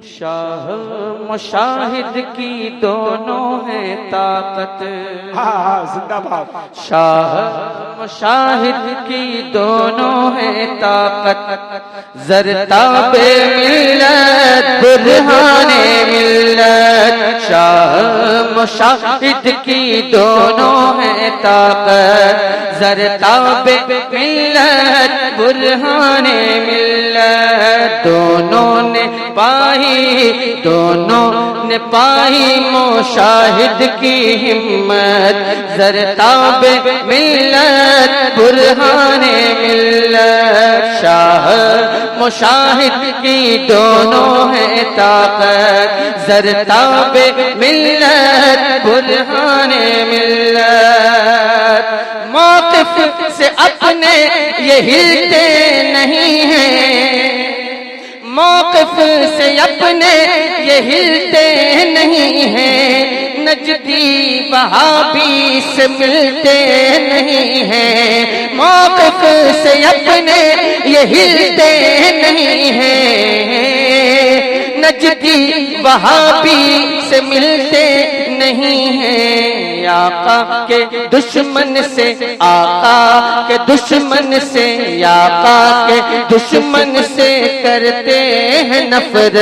शाह मुशाहिद की दोनों है ताकत। जिंदाबाद। शाह मुशाहिद की दोनों है ताकत, ज़रताबे मिल्लत बुरहाने मिल्लत। शाह मुशाहिद की दोनों है ताकत, ज़रताबे मिल्लत बुरहाने मिल्लत। दोनों ने पाई मुशाहिद की हिम्मत, ज़रताबे मिल्लत बुरहाने मिल्लत। शाह मुशाहिद की दोनों है ताकत, ज़रताबे मिल्लत बुरहाने मिल्लत। मौक़िफ़ से अपने ये हिलते नहीं हैं, मौक़िफ़ से अपने ये हिलते नहीं हैं। नजदी वहाबी से मिलते नहीं हैं, मौक़िफ़ से अपने ये हिलते नहीं हैं। नजदी वहाबी से मिलते नहीं हैं। आका के दुश्मन से, आका के दुश्मन से, आका के दुश्मन से करते हैं नफरत।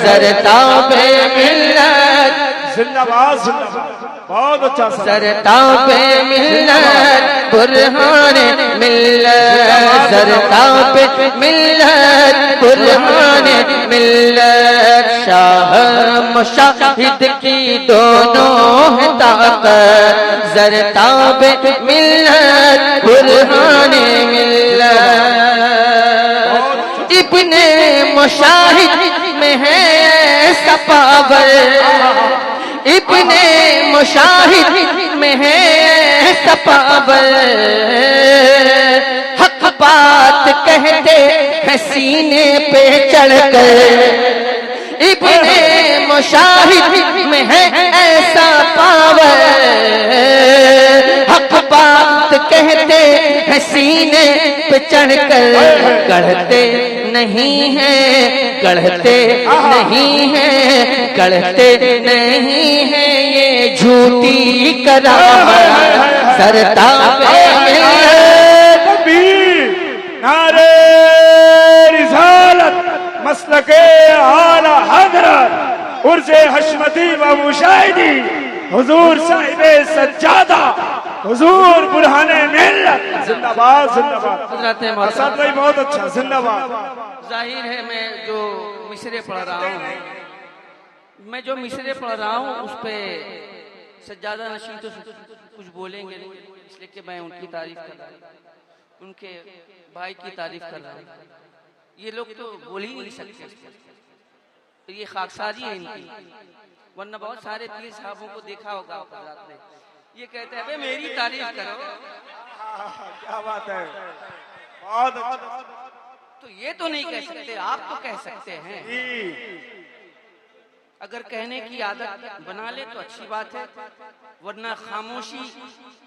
ज़रताबे मिल्लत जिंदाबाद जिंदाबाद। बहुत अच्छा। ज़रताबे मिल्लत बुरहाने मिल्लत, ज़रताबे मिल्लत बुरहाने मिल्लत। शाह मुशाहिद की दोनों है ताकत, ज़रताबे मिल्लत बुरहाने मिल्लत। इब्ने मुशाहिद में है सपावर, इब्ने मुशाहिद में है सपावर। हक बात कहते हैं सीने पे चढ़कर, इब्ने मुशाहिद में है ऐसा पावर। हक बात कहते हैं सीने पे चढ़कर, गढ़ते नहीं है, गढ़ते नहीं है, गढ़ते नहीं है ये झूठी करामत। ज़रताबे मिल्लत नारे रिसालत मसलके आला हज़रत उर्ज़े हशमती व मुशाहिदी हुजूर साहिबे सज्जादा हुजूर बुरहाने मिल्लत। जिंदाबाद जिंदाबाद। असद भाई बहुत अच्छा। जिंदाबाद। जाहिर है मैं जो मिसरे पढ़ रहा हूँ, मैं जो मिसरे पढ़ रहा हूँ उस पे सज्जादा नशीं तो कुछ बोलेंगे नहीं, इसलिए कि मैं उनकी तारीफ कर रहा हूँ, उनके भाई की तारीफ कर रहा हूँ। ये लोग तो बोल ही नहीं सकते, तो ये खाकसारी है इनकी। वरना बहुत सारे पीर साहबों को देखा होगा आपने, ये कहते हैं मेरी तारीफ करो। क्या बात है, बहुत अच्छा। तो ये तो नहीं कह सकते, आप तो कह सकते हैं। अगर कहने की आदत बना ले तो अच्छी बात है, वरना खामोशी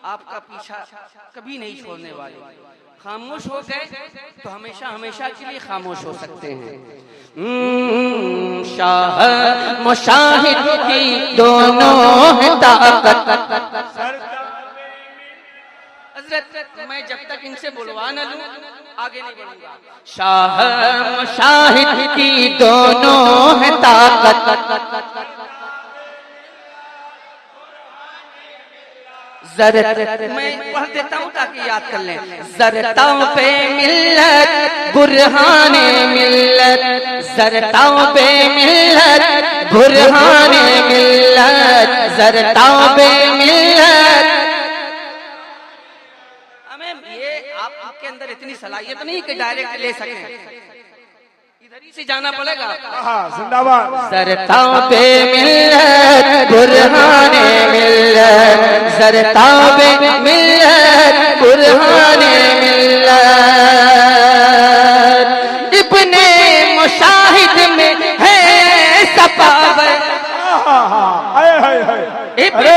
आपका पीछा कभी नहीं छोड़ने वाली। खामोश हो गए तो हमेशा हमेशा के लिए खामोश हो सकते हैं। शाह मुशाहिद की दोनों है ताकत। मैं जब तक इनसे बुलवा न लूं आगे नहीं बढ़ूंगा। शाह मुशाहिद की दोनों है ताकत, मैं पढ़ देता हूँ ताकि याद कर लें। ज़रताबे मिल्लत बुरहाने मिल्लत, ज़रताबे मिल्लत बुरहाने मिल्लत, ज़रताबे मिल्लत। ये आपके अंदर इतनी सलाहियत नहीं कि डायरेक्ट ले सकें, इधर ही से जाना पड़ेगा। जिंदाबाद। ज़रताबे मिल्लत बुरहाने मिल्लत, ज़रताबे मिल्लत बुरहाने मिल्लत। इब्ने मुशाहिद में है सपावर, इब्ने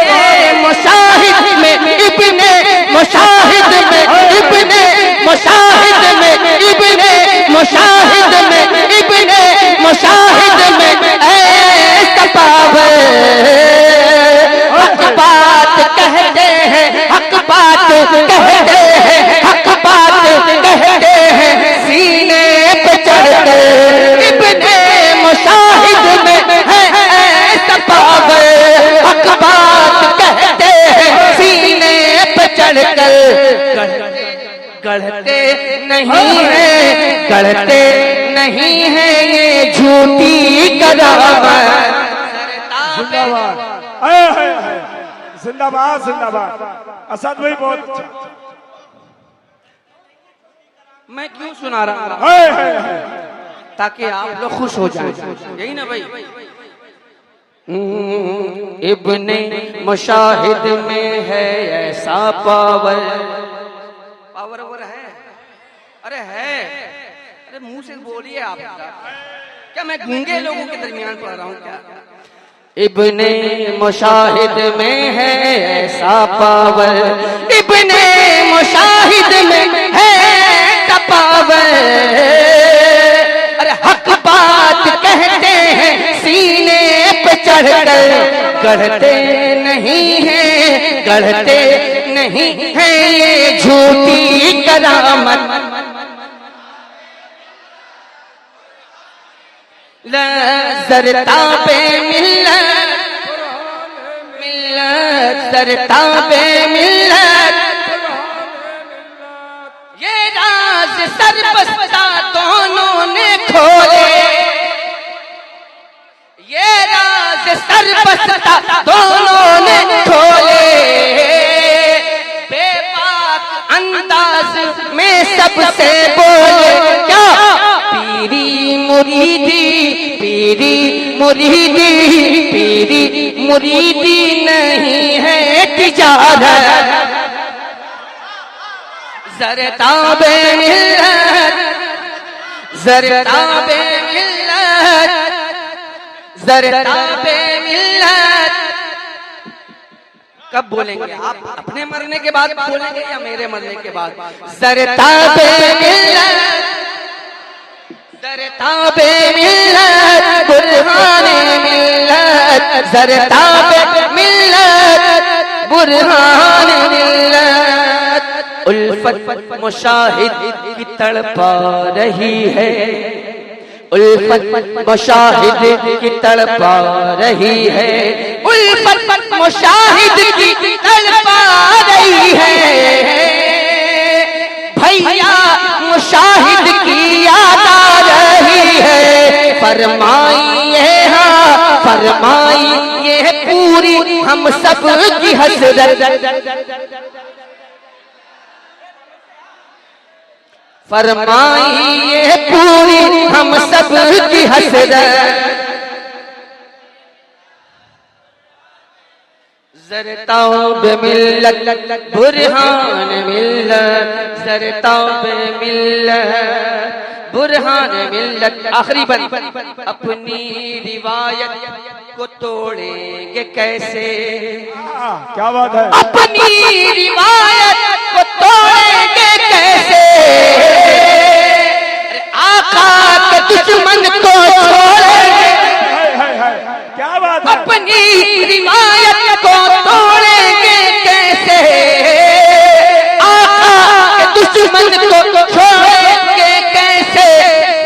मुशाहिद में, इब्ने मुशाहिद में, इब्ने मुशाहिद में, इब्ने मुशाहिद में, इब्ने मुशाहिद में नहीं है, गढ़ते नहीं है ये झूठी करामत। जिंदाबाद, आए, आए, आए। जिंदाबाद जिंदाबाद। असद भाई बहुत अच्छा। मैं क्यों सुना रहा हूं? आए, आए, आए। ताकि आप लोग खुश हो जाएं, यही ना भाई। इब्ने मुशाहिद में है ऐसा पावर, पावर ओवर है, अरे है, अरे मुंह से बोलिए आप। क्या मैं गूंगे लोगों के दरमियान पढ़ रहा हूँ क्या? इब्ने मुशाहिद में है ऐसा पावर, इब्ने मुशाहिद में है ऐसा पावर। अरे हक बात कहते हैं सीने पे चढ़कर, गढ़ते नहीं है, गढ़ते नहीं है ये झूठी करामत। ज़रताबे मिल्लत, मिल्लत ज़रताबे मिल्लत, ये राज सरबस्ता दोनों ने खोले, ये राज सरबस्ता दोनों ने खोले। बेबाक अंदाज में सबसे बोले, क्या पीरी मुरीदी, पीरी मुरीदी, पीरी मुरीदी नहीं है तिजारत। ज़रताबे मिल्लत, ज़रताबे मिल्लत, ज़रताबे मिल्लत। कब बोलेंगे आप? अपने मरने के बाद बोलेंगे या मेरे मरने के बाद? ज़रताबे मिल्लत, ज़रताबे मिल्लत, बुरहाने मिल्लत, ज़रताबे मिल्लत, बुरहाने मिल्लत। उल्फत मुशाहिद की तड़पा रही है, उल्फत मुशाहिद की तड़पा रही है, उल्फत मुशाहिद की तड़पा रही है। भैया मुशाहिद की याद आ रही है, फरमाइए हाँ फरमाइए पूरी हम सब की हसरत, फरमाइए पूरी हम सब की हसरत। ज़रताब मिल्लत, बुरहान मिल्लत, ज़रताब मिल्लत, बुरहान मिल्लत। आखिरी बंद, अपनी रिवायत को तोड़ेंगे कैसे, क्या बात है? अपनी रिवायत को तोड़ेंगे कैसे, आका के दुश्मन को छोड़ेंगे, क्या बात है? अपनी रिवायत को तोड़ेंगे कैसे, आका के दुश्मन को छोड़ेंगे कैसे।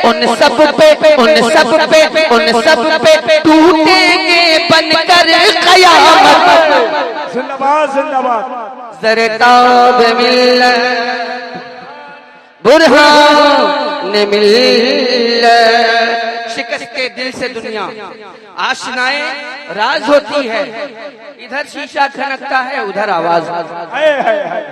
उन सब पे, उन सब पे, उन सब पे टूटेंगे बनकर क़यामत। जिंदाबाद जिंदाबाद। ज़रताब मिल्लत, बुरहान मिल्लत। शिकस्ते दिल से दुनिया आशनाए राज होती है, इधर शीशा खनकता है उधर आवाज। हाय हाय हाय।